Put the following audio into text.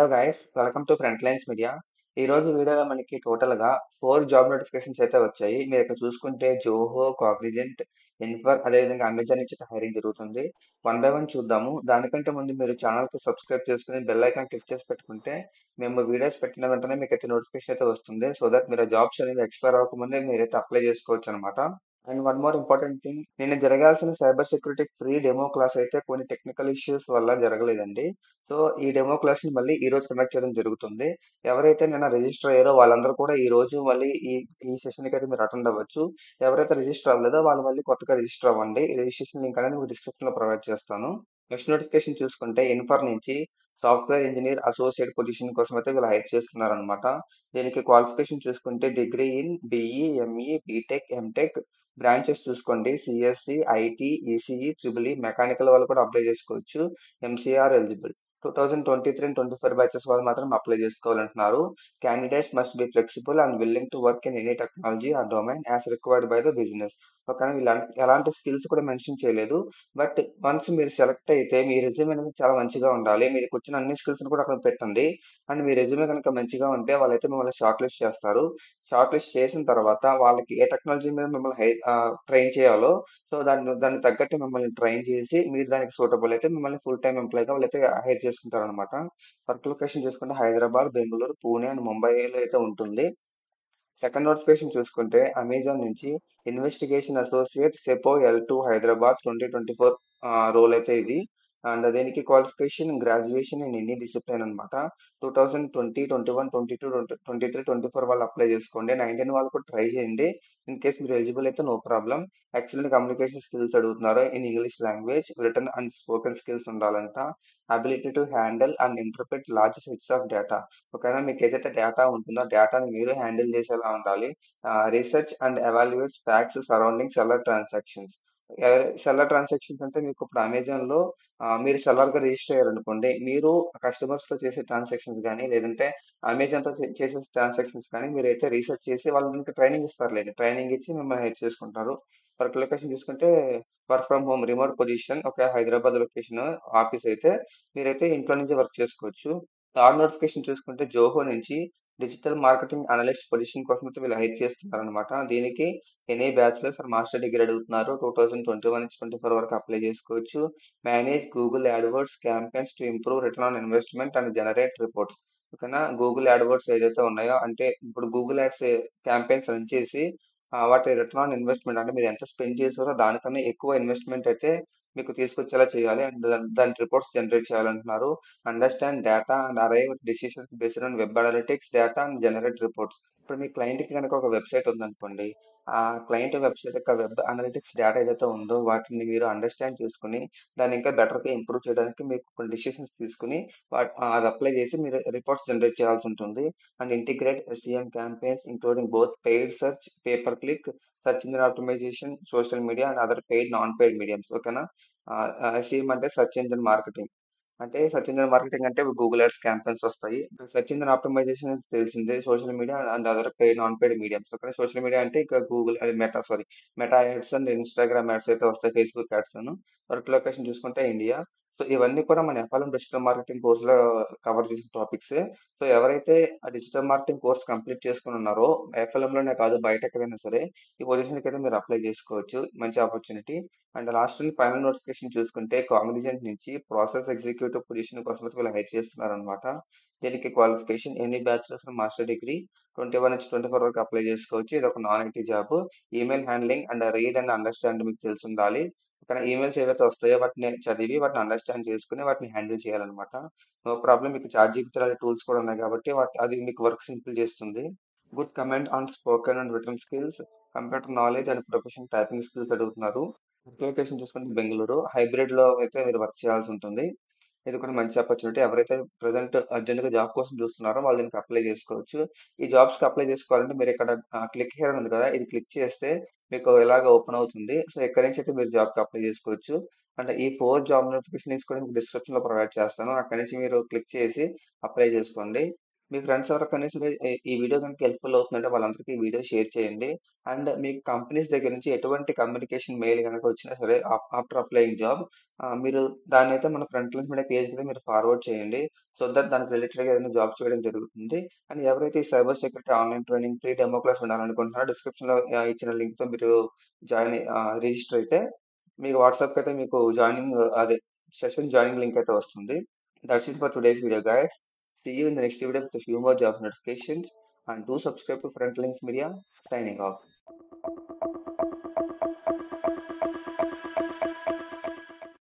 Hello guys, welcome to front lines media. ఈ రోజు వీడియోలో మనకి టోటల్గా 4 జాబ్ నోటిఫికేషన్స్ అయితే వచ్చాయి. మీరు ఇక్కడ చూసుకుంటే జోహో, కాగ్నిజెంట్, ఇన్ఫర్, అదేవిధంగా అమెజాన్ నుంచి హైరింగ్ జరుగుతుంది. వన్ బై వన్ చూద్దాము. దానికంటే ముందు మీరు ఛానల్కి సబ్స్క్రైబ్ చేసుకుని బెల్ ఐకాన్ క్లిక్ చేసి పెట్టుకుంటే మేము వీడియోస్ పెట్టిన వెంటనే మీకు అయితే నోటిఫికేషన్ అయితే వస్తుంది. సో దట్ మీరు జాబ్స్ అనేవి ఎక్స్పైర్ అవ్వకముందే మీరైతే అప్లై చేసుకోవచ్చు అనమాట. And one more important thing, నిన్న జరగాల్సిన cyber security free demo class అయితే కొన్ని టెక్నికల్ ఇష్యూస్ వల్ల జరగలేదండి. సో ఈ డెమో క్లాస్ ని మళ్ళీ ఈ రోజు కండక్ట్ చేయడం జరుగుతుంది. ఎవరైతే నిన్న రిజిస్టర్ అయ్యారో వాళ్ళందరూ కూడా ఈ రోజు మళ్ళీ ఈ ఈ సెషన్ కి అయితే మీరు అటెండ్ అవ్వచ్చు. ఎవరైతే రిజిస్టర్ అవ్వలేదో వాళ్ళు మళ్ళీ కొత్తగా రిజిస్టర్ అవ్వండి. ఈ రిజిస్ట్రేషన్ లింక్ అనేది మీకు డిస్క్రిప్షన్ లో ప్రొవైడ్ చేస్తాను. నెక్స్ట్ నోటిఫికేషన్ చూసుకుంటే ఇన్ఫర్ నుంచి సాఫ్ట్వేర్ ఇంజనీర్ అసోసియేట్ పొజిషన్ కోసం అయితే వీళ్ళు హైర్ చేస్తున్నారనమాట. దీనికి క్వాలిఫికేషన్ చూసుకుంటే degree in BE, ME, BTech, MTech. Branches చూసుకోండి CSC, IT, ECE, triple E, mechanical వాళ్ళు కూడా అప్లై చేసుకోవచ్చు. MCR eligible. 2023 అండ్ 24 బ్యాచెస్ వాళ్ళు మాత్రం అప్లై చేసుకోవాలంటున్నారు. Candidates must be flexible and willing to work in any technology or domain as required by the business. Okay, ఎలాంటి skills కూడా mention చేయలేదు. But once మీరు సెలెక్ట్ అయితే మీ రెజ్యూమ్ అనేది చాలా మంచిగా ఉండాలి. మీకు వచ్చిన అన్ని స్కిల్స్ కూడా అక్కడ పెట్టండి. అండ్ మీ రెజ్యూమే కనుక మంచిగా ఉంటే వాళ్ళైతే మిమ్మల్ని షార్ట్ లిస్ట్ చేస్తారు. షార్ట్ లిస్ట్ చేసిన తర్వాత వాళ్ళకి ఏ టెక్నాలజీ మీద మిమ్మల్ని ట్రైన్ చేయాలో, సో దాన్ని తగ్గట్టు మిమ్మల్ని ట్రైన్ చేసి మీరు దానికి సూటబుల్ అయితే మిమ్మల్ని ఫుల్ టైం ఎంప్లాయ్గా వాళ్ళైతే హైర్ చేసుకుంటారు అనమాట. వర్క్ లొకేషన్ చూసుకుంటే హైదరాబాద్, బెంగళూరు, పూణే అండ్ ముంబైలో అయితే ఉంటుంది. సెకండ్ నోటిఫికేషన్ చూసుకుంటే అమెజాన్ నుంచి ఇన్వెస్టిగేషన్ అసోసియేట్ సెపో L2 హైదరాబాద్ 2024 రోల్ అయితే ఇది. అండ్ దీనికి qualification graduation in any discipline అనమాట. 2020, 21, 22, 23, 24 వాళ్ళు అప్లై చేసుకోండి. 19 వాళ్ళు కూడా ట్రై చేయండి. ఇన్ కేస్ మీరు ఎలిజిబుల్ అయితే no problem. Excellent communication skills అడుగుతున్నారు in English language, written and spoken skills ఉండాలంట. Ability to handle and interpret large sets of data. ఓకేనా, మీకు ఏదైతే డేటా ఉంటుందో డేటాని మీరు హ్యాండిల్ చేసేలా ఉండాలి. Research and evaluates facts surrounding seller transactions. Seller transactions అంటే మీకు ఇప్పుడు అమెజాన్లో మీరు సెల్లర్గా రిజిస్టర్ అయ్యారనుకోండి, మీరు కస్టమర్స్తో చేసే ట్రాన్సాక్షన్స్ కానీ లేదంటే అమెజాన్తో చేసే ట్రాన్సాక్షన్స్ కానీ మీరైతే రీసెర్చ్ చేసి వాళ్ళు మీకు ట్రైనింగ్ ఇస్తారులేండి. ట్రైనింగ్ ఇచ్చి మిమ్మల్ని హెల్ప్ చేసుకుంటారు. వర్క్ లొకేషన్ చూసుకుంటే work from home remote position. ఒక హైదరాబాద్ లొకేషన్ ఆఫీస్ అయితే మీరైతే ఇంట్లో నుంచి వర్క్ చేసుకోవచ్చు. థర్డ్ నోటిఫికేషన్ చూసుకుంటే జోహో నుంచి డిజిటల్ మార్కెటింగ్ అనలిస్ట్ పొజిషన్ కోసం అయితే వీళ్ళు హైర్ చేస్తున్నారు అనమాట. దీనికి any bachelors or master degree అడుగుతున్నారు. 2021 నుంచి 24 వరకు అప్లై చేసుకోవచ్చు. Manage Google AdWords campaigns to improve return on investment and generate reports. ఓకేనా, గూగుల్ యాడ్వర్డ్స్ ఏదైతే ఉన్నాయో అంటే ఇప్పుడు గూగుల్ యాడ్స్ క్యాంపెయిన్స్ రన్ చేసి వాటి రిటర్న్ ఆన్ ఇన్వెస్ట్మెంట్ అంటే మీరు ఎంత స్పెండ్ చేసారో దానికన్నా ఎక్కువ ఇన్వెస్ట్మెంట్ అయితే మీకు తీసుకొచ్చేలా చేయాలి. అండ్ దాని రిపోర్ట్స్ జనరేట్ చేయాలంటున్నారు. Understand data and arrive decisions based on web analytics data and generate reports. ఇప్పుడు మీ క్లయింట్కి కనుక ఒక వెబ్సైట్ ఉందనుకోండి, ఆ క్లయింట్ వెబ్సైట్ యొక్క వెబ్ అనలిటిక్స్ డేటా ఏదైతే ఉందో వాటిని మీరు అండర్స్టాండ్ చేసుకుని దాన్ని ఇంకా బెటర్గా ఇంప్రూవ్ చేయడానికి మీకు కొన్ని డిసిషన్స్ తీసుకుని అది అప్లై చేసి మీరు రిపోర్ట్స్ జనరేట్ చేయాల్సి ఉంటుంది. And integrate SEM campaigns including both paid search, pay per click, search engine optimisation, social media and other paid non paid mediums. ఓకేనా, SEM అంటే సెర్చ్ ఇంజిన్ మార్కెటింగ్. అంటే సెర్చ్ ఇంజిన్ మార్కెటింగ్ అంటే Google ads campaigns వస్తాయి. Search engine optimisation తెలిసిందే, social media and other paid non paid mediums. Okay, social media అంటే ఇక Google అది Meta ads and Instagram ads అయితే వస్తాయి, ఫేస్బుక్ యాడ్స్. వర్క్ లొకేషన్ చూసుకుంటే ఇండియా. సో ఇవన్నీ కూడా మన ఎఫ్ఎల్ఎం డిజిటల్ మార్కెటింగ్ కోర్సులో కవర్ చేసిన టాపిక్స్. సో ఎవరైతే ఆ డిజిటల్ మార్కెటింగ్ కోర్స్ కంప్లీట్ చేసుకుని ఉన్నారో ఎఫ్ఎల్ఎంలోనే కాదు బయట ఎక్కడైనా సరే ఈ పొజిషన్కి అయితే మీరు అప్లై చేసుకోవచ్చు. మంచి opportunity. And last final notification చూసుకుంటే కాగ్నిజెంట్ నుంచి ప్రాసెస్ ఎగ్జిక్యూటివ్ పొజిషన్ కోసం అయితే వీళ్ళు హైర్ చేస్తున్నారు అనమాట. దీనికి qualification any bachelors master degree 21 నుంచి 24 వరకు అప్లై చేసుకోవచ్చు. ఇది ఒక non IT job. Email handling and read and understand మీకు తెలిసి ఉండాలి. కానీ ఈమెయిల్స్ ఏవైతే వస్తాయో వాటిని చదివి వాటిని అండర్స్టాండ్ చేసుకుని వాటిని హ్యాండిల్ చేయాలన్నమాట. నో ప్రాబ్లం, మీకు చార్ట్ లాంటి టూల్స్ కూడా ఉన్నాయి కాబట్టి అది మీకు వర్క్ సింపుల్ చేస్తుంది. Good comment on spoken and return skills, computer knowledge and professional typing skills అడుగుతున్నారు. లొకేషన్ చూసుకుంటే బెంగళూరు. హైబ్రిడ్ లో అయితే మీరు వర్క్ చేయాల్సి ఉంటుంది. ఇది కూడా మంచి ఆపర్చునిటీ. ఎవరైతే ప్రజెంట్ అర్జెంట్ గా జాబ్ కోసం చూస్తున్నారో వాళ్ళు దీనికి అప్లై చేసుకోవచ్చు. ఈ జాబ్స్ కి అప్లై చేసుకోవాలంటే మీరు ఇక్కడ క్లిక్ హియర్ ఉంది కదా, ఇది క్లిక్ చేస్తే మీకు ఇలాగ ఓపెన్ అవుతుంది. సో ఇక్కడ నుంచి అయితే మీరు జాబ్ కి అప్లై చేసుకోవచ్చు. అంటే ఈ 4 జాబ్ నోటిఫికేషన్ కూడా మీకు డిస్క్రిప్షన్ లో ప్రొవైడ్ చేస్తాను. అక్కడ నుంచి మీరు క్లిక్ చేసి అప్లై చేసుకోండి. మీ ఫ్రెండ్స్ ఎవరికైనా సరే ఈ వీడియో గనుక హెల్ప్‌ఫుల్ అవుతుందంటే వాళ్ళందరికీ ఈ వీడియో షేర్ చేయండి. అండ్ మీకు కంపెనీస్ దగ్గర నుంచి ఎటువంటి కమ్యూనికేషన్ మెయిల్ గనక వచ్చినా సరే ఆఫ్టర్ అప్లయింగ్ జాబ్ మీరు దాన్నైతే మన ఫ్రంట్ లైన్స్ మీడియా పేజ్ మీద మీరు ఫార్వర్డ్ చేయండి. సో దట్ దానికి రిలేటెడ్‌గా ఏదైనా జాబ్ చేయడం జరుగుతుంది. అండ్ ఎవరైతే ఈ cyber security online training free demo class వినాలనుకుంటున్నారో డిస్క్రిప్షన్‌లో ఇచ్చిన లింక్‌తో మీరు రిజిస్టర్ అయితే మీకు వాట్సాప్‌కైతే మీకు జాయినింగ్ అదే సెషన్ జాయినింగ్ లింక్ అయితే వస్తుంది. That's it for today's video, guys. See you in the next video with a few more job notifications. And do subscribe to Frontlines Media. Signing off.